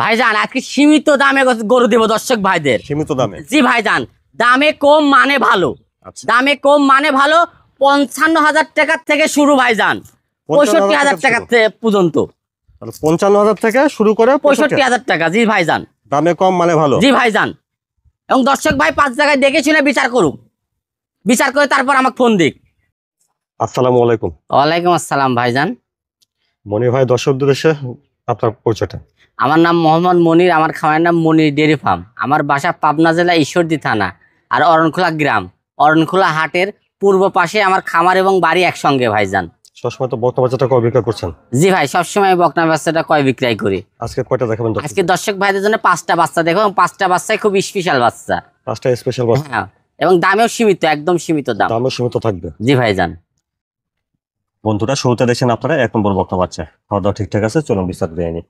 ভাইজান আজকে সীমিত দামে গরু দেবো দর্শক ভাইদের। সীমিত দামে? জি ভাইজান, দামে কম মানে ভালো। আচ্ছা। দামে কম মানে ভালো। 55,000 টাকার থেকে শুরু ভাইজান, 65,000 টাকা পর্যন্ত। 55,000 থেকে শুরু করে 65,000 টাকা। জি ভাইজান, দামে কম মানে ভালো। জি ভাইজান। এবং দর্শক ভাই 5 জায়গায় দেখে শুনে বিচার করুক, বিচার করে তারপর আমাকে ফোন দিক। আসসালামু আলাইকুম। ওয়ালাইকুম আসসালাম ভাইজান। মনির ভাই, দর্শকদের এসে আপনার পরিচয়টা। আমার নাম মোহাম্মদ মনির, আমার খামারের নাম মনির ডেয়ারি ফার্ম। আমার বাসা পাবনা জেলা ঈশ্বরদী থানা আর অরণখোলা গ্রাম। অরণখোলা হাটের পূর্ব পাশে আমার খামার এবং বাড়ি একসঙ্গে ভাইজান। সবসময় তো বক্তা বাচ্চাটা কয় বিক্রি করছেন? জি ভাই, সবসময় বকনা বাচ্চাটা কয় বিক্রয় করি। আজকে কয়টা দেখাবেন? আজকে দর্শক ভাইদের জন্য 5টা বাচ্চা দেখো, এবং 5টা বাচ্চাই খুব স্পেশাল বাচ্চা। 5টা স্পেশাল বাচ্চা? হ্যাঁ, এবং দামেও সীমিত, একদম সীমিত দাম। দামও সীমিত থাকবে? জি ভাইজান। বন্ধুরা, শুরুতে দেখছেন আপনারা 1 নম্বর বক্তা বাচ্চা। খাওয়া দাওয়া ঠিকঠাক আছে? চলুন বিস্তারিত দেয়নি।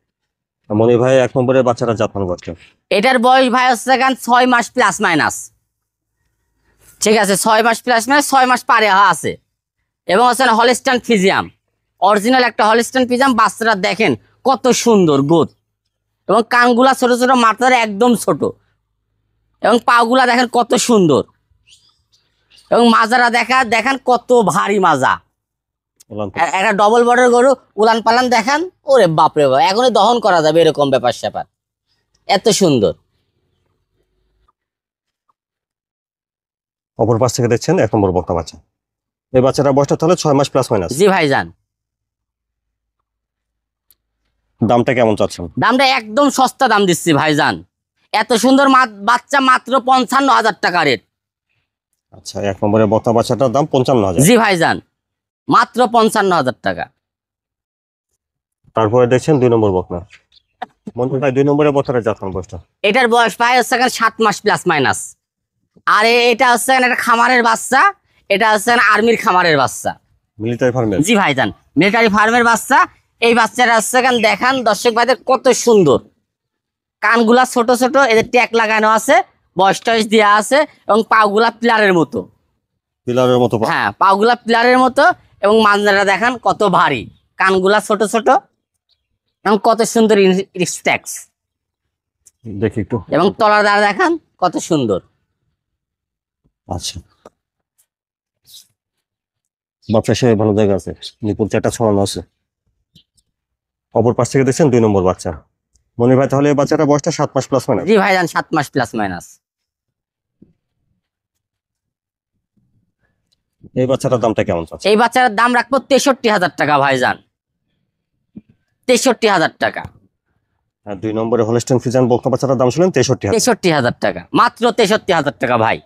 মনির ভাই, 1 নম্বরের বাচ্চাটা জাতমান বাচ্চা। এটার বয়স ভাই হচ্ছে 6 মাস প্লাস মাইনাস। ঠিক আছে, 6 মাস প্লাস মাইনাস, 6 মাস পারে আছে। এবং হচ্ছে হলস্টাইন ফ্রিজিয়াম, অরিজিনাল একটা হলস্টাইন ফ্রিজিয়াম। বাচ্চাটা দেখেন কত সুন্দর গোদ, এবং কানগুলা ছোট ছোট, মাথার একদম ছোট, এবং পাগুলা দেখেন কত সুন্দর, এবং মাজারা দেখেন কত ভারী মাজা। একটা ডবল বর্ডার গরু, উলান পালান দেখান, ওরে বাপরে বাপ, এখনই দহন করা যাবে এরকম ব্যাপার স্যাপার, এত সুন্দর। অপর পাশ থেকে দেখছেন 1 নম্বর বক্তা বাচ্চা। এই বাচ্চাটা বয়সটা তাহলে 6 মাস প্লাস মাইনাস? জি ভাইজান। দামটা কেমন চাচ্ছেন? দামটা একদম সস্তা দাম দিচ্ছি ভাইজান। এত সুন্দর বাচ্চা মাত্র 55,000 টাকা রেট। আচ্ছা, 1 নম্বরের বক্তা বাচ্চাটার দাম 55,000? জি ভাইজান, মাত্র 55,000 টাকা। তারপরে দেখছেন 2 নম্বর বকনা। মনির ভাই, 2 নম্বরের বক্তাটা জাতমান বয়সটা? এটার বয়স প্রায় হচ্ছে 7 মাস প্লাস মাইনাস। আর এটা হচ্ছে একটা খামারের বাচ্চা, এটা হচ্ছে আর্মির খামারের বাচ্চা। মিলিটারি ফার্মের? জি ভাইজান, মিলিটারি ফার্মের বাচ্চা। এই বাচ্চাটা হচ্ছে দেখান দর্শক ভাইদের কত সুন্দর, কানগুলা ছোট ছোট, এদের ট্যাগ লাগানো আছে, বয়স টয়স দেওয়া আছে, এবং পাগুলা পিলারের মতো। পিলারের মতো? হ্যাঁ, পাগুলা পিলারের মতো, এবং মাঞ্জাটা দেখান কত ভারী, কানগুলা ছোট ছোট, এবং কত সুন্দর স্ট্যাক্স, দেখি একটু। এবং তলাদার দেখান কত সুন্দর। আচ্ছা, বাচ্চা সে ভালো জায়গা আছে, নিপুল 4টা ছড়ানো আছে। অপর পাশ থেকে দেখছেন 2 নম্বর বাচ্চা। মনির ভাই, তাহলে এই বাচ্চাটা বয়সটা 7 মাস প্লাস মাইনাস? জি ভাইজান, 7 মাস প্লাস মাইনাস। এই বাচ্চাটার দামটা কেমন চাচ্ছে? এই বাচ্চাটার দাম রাখবো 63,000 টাকা ভাইজান, 63,000 টাকা। আর 2 নম্বরে হলস্টাইন ফ্রিজিয়ান বকনা বাচ্চাটার দাম শুনলেন 63,000? 63,000 টাকা, মাত্র 63,000 টাকা ভাই।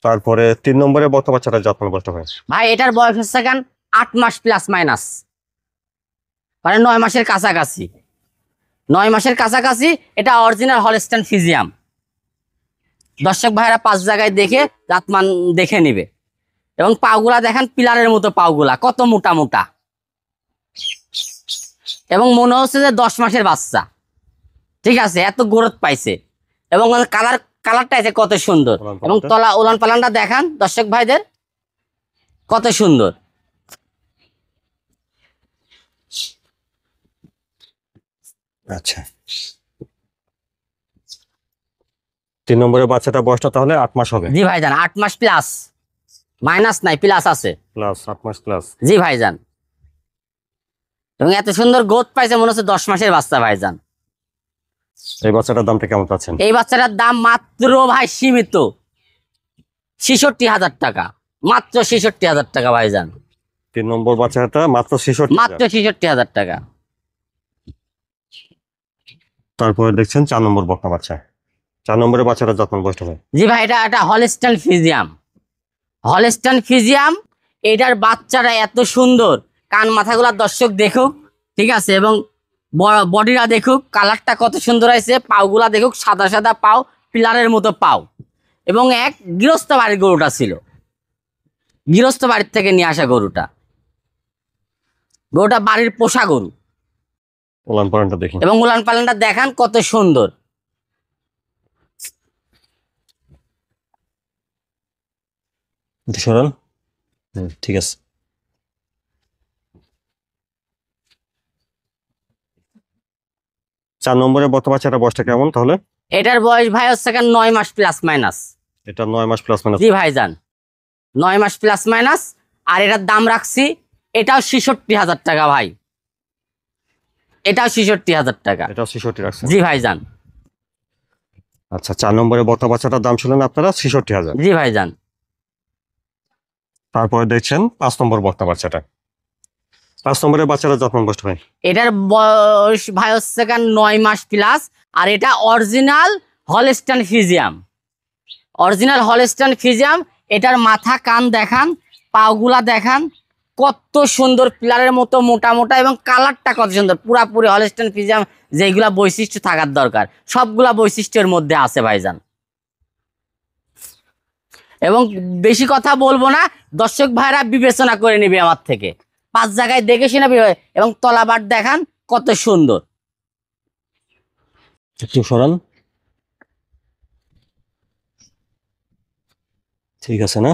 তারপরে 3 নম্বরে বকনা বাচ্চাটা জাতমান বয়সটা হয়? ভাই এটার বয়স হচ্ছে 8 মাস প্লাস মাইনাস, মানে 9 মাসের কাছাকাছি। 9 মাসের কাছাকাছি। এটা অরিজিনাল হলস্টাইন ফ্রিজিয়াম। দর্শক ভাইরা 5 জায়গায় দেখে জাতমান দেখে নিবে। এবং পাগুলা দেখেন পিলারের মতো, পাগুলা কত মোটা মোটা, এবং মনে হচ্ছে যে 10 মাসের বাচ্চা। ঠিক আছে, এত গ্রোথ পাইছে, এবং কালারটা আছে কত সুন্দর, এবং তলা উলান পালানটা দেখান দর্শক ভাইদের কত সুন্দর। আচ্ছা, 3 নম্বরের বাচ্চাটা বয়সটা তাহলে 8 মাস হবে? জি ভাইজান, 8 মাস প্লাস, মাইনাস নাই, প্লাস আছে। প্লাস, 8 মাস প্লাস? জি ভাইজান, এবং এত সুন্দর গ্রোথ পাইছে, মনে হচ্ছে 10 মাসের বাচ্চা ভাইজান। এই বাচ্চাটার দামটা কেমন চাচ্ছেন? এই বাচ্চাটার দাম মাত্র ভাই সীমিত 66,000 টাকা, মাত্র 66,000 টাকা ভাইজান। 3 নম্বর বাচ্চাটা মাত্র 66,000? মাত্র 66,000 টাকা। তারপরে দেখছেন 4 নম্বর বকনা বাচ্চা। 4 নম্বরের বাচ্চাটা জাতমান বয়সটা হয়? জি ভাই, এটা হলস্টাইন ফ্রিজিয়াম। হলস্টাইন ফ্রিজিয়াম, এটার বাচ্চারা এত সুন্দর, কান মাথাগুলা দর্শক দেখুক। ঠিক আছে, এবং বডিটা দেখুক, কালারটা কত সুন্দর হয়েছে, পাওগুলা দেখুক, সাদা সাদা পাও, পিলারের মতো পাও। এবং এক গৃহস্থ বাড়ির গরুটা ছিল, গৃহস্থ বাড়ির থেকে নিয়ে আসা গরুটা। গরুটা বাড়ির পোষা গরু। উলান পালানটা দেখি। এবং উলান পালানটা দেখান কত সুন্দর। সরান। ঠিক আছে। 4 নম্বরে বর্তমান বাচ্চাটা বয়সটা কেমন তাহলে? এটার বয়স ভাই হচ্ছে 9 মাস প্লাস মাইনাস। এটা 9 মাস প্লাস মাইনাস। জি ভাইজান 9 মাস প্লাস মাইনাস। আর এটার দাম রাখছি এটাও 66,000 টাকা ভাই, এটাও 66,000 টাকা। এটা 66 রাখছেন? জি ভাইজান। আচ্ছা 4 নম্বরে বর্তমান বাচ্চাটার দাম শুনলেন আপনারা 66,000। জি ভাইজান। তারপরে দেখছেন 5 নম্বর বর্তমান বাচ্চাটা। 5 নম্বরের বাচ্চাটা যত্ন কষ্ট ভাই। এটার বয়স ভাই হচ্ছে 9 মাস প্লাস। আর এটা অরিজিনাল হলস্টাইন ফ্রিজিয়াম, অরিজিনাল হলস্টাইন ফ্রিজিয়াম। এটার মাথা কান দেখান, পাগুলা দেখান, কত সুন্দর পিলারের মতো মোটা মোটা, এবং কালারটা কত সুন্দর, পুরাপুরি হলস্টাইন ফ্রিজিয়াম যেগুলা বৈশিষ্ট্য থাকার দরকার সবগুলা বৈশিষ্ট্যের মধ্যে আছে ভাইজান। এবং বেশি কথা বলবো না, দর্শক ভাইরা বিবেচনা করে নিবে আমার থেকে, 5 জায়গায় দেখে শুনে এবং তলাবাট দেখান কত সুন্দর। একটু সরান, ঠিক আছে না?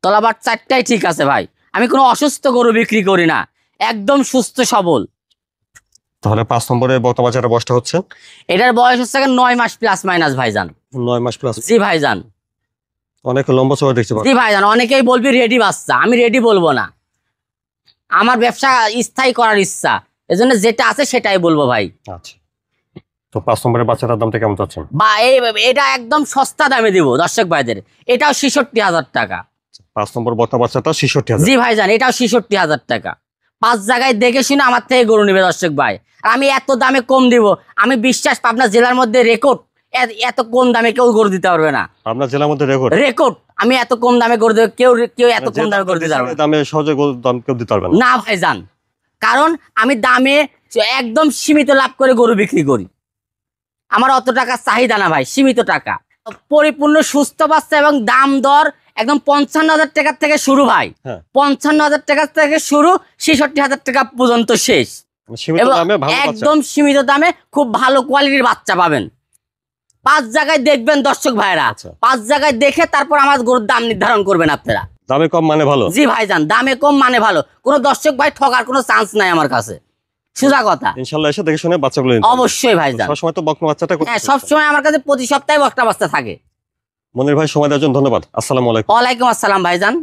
তলাবাট 4টাই ঠিক আছে ভাই, আমি কোনো অসুস্থ গরু বিক্রি করি না, একদম সুস্থ সবল। তাহলে 5 নম্বরে বর্তমান বাচ্চাটা বয়সটা হচ্ছে? এটার বয়স হচ্ছে 9 মাস প্লাস মাইনাস ভাইজান। 9 মাস প্লাস। জি ভাইজান। অনেক লম্বা সময় দেখতে পাচ্ছি। জি ভাইজান, অনেকেই বলবি রেডি বাচ্চা, আমি রেডি বলবো না, আমার ব্যবসা স্থায়ী করার ইচ্ছা, এজন্য যেটা আছে সেটাই বলবো ভাই। আচ্ছা, তো 5 নম্বরের বাচ্চাটার দামটা কেমন চাচ্ছেন? বা এটা একদম সস্তা দামে দিব দর্শক ভাইদের, এটাও 66,000 টাকা। 5 নম্বর বর্তমান বাচ্চাটা 66,000। জি ভাইজান, এটাও 66,000 টাকা। 5 জায়গায় দেখে শুনে আমার থেকে গরু নিবে দর্শক ভাই, আর আমি এত দামে কম দিব, আমি বিশ্বাস পাবনা জেলার মধ্যে রেকর্ড, এত কম দামে কেউ গরু দিতে পারবে না। আপনার জেলার মধ্যে রেকর্ড? রেকর্ড, আমি এত কম দামে গরু দেব, কেউ এত কম দামে গরু দিতে পারবে না। দামে সহজে গরুর দাম কেউ দিতে পারবে না। না ভাইজান, কারণ আমি দামে একদম সীমিত লাভ করে গরু বিক্রি করি, আমার অত টাকা চাহিদা না ভাই, সীমিত টাকা, পরিপূর্ণ সুস্থ বাচ্চা, এবং দাম দর একদম 55,000 টাকা থেকে শুরু ভাই, হ্যাঁ। 55,000 টাকা থেকে শুরু, 66,000 টাকা পর্যন্ত শেষ। সীমিত এবং দামে ভালো বাচ্চা। একদম সীমিত দামে খুব ভালো কোয়ালিটির বাচ্চা পাবেন। 5 জায়গায় দেখবেন দর্শক ভাইরা, আচ্ছা। 5 জায়গায় দেখে তারপর আমার গরুর দাম নির্ধারণ করবেন আপনারা। দামে কম মানে ভালো? জি ভাইজান, দামে কম মানে ভালো, কোনো দর্শক ভাই ঠকার কোনো চান্স নাই আমার কাছে, সোজা কথা। ইনশাআল্লাহ এসে দেখে শুনে বাচ্চাগুলো নিতে হবে। অবশ্যই ভাইজান। সবসময় তো বকনা বাচ্চাটা হ্যাঁ, সবসময় আমার কাছে প্রতি সপ্তাহে বকটা বাচ্চা থাকে। মনির ভাই সময় দেওয়ার জন্য ধন্যবাদ। আসসালামু আলাইকুম। ওয়ালাইকুম আসসালাম ভাইজান।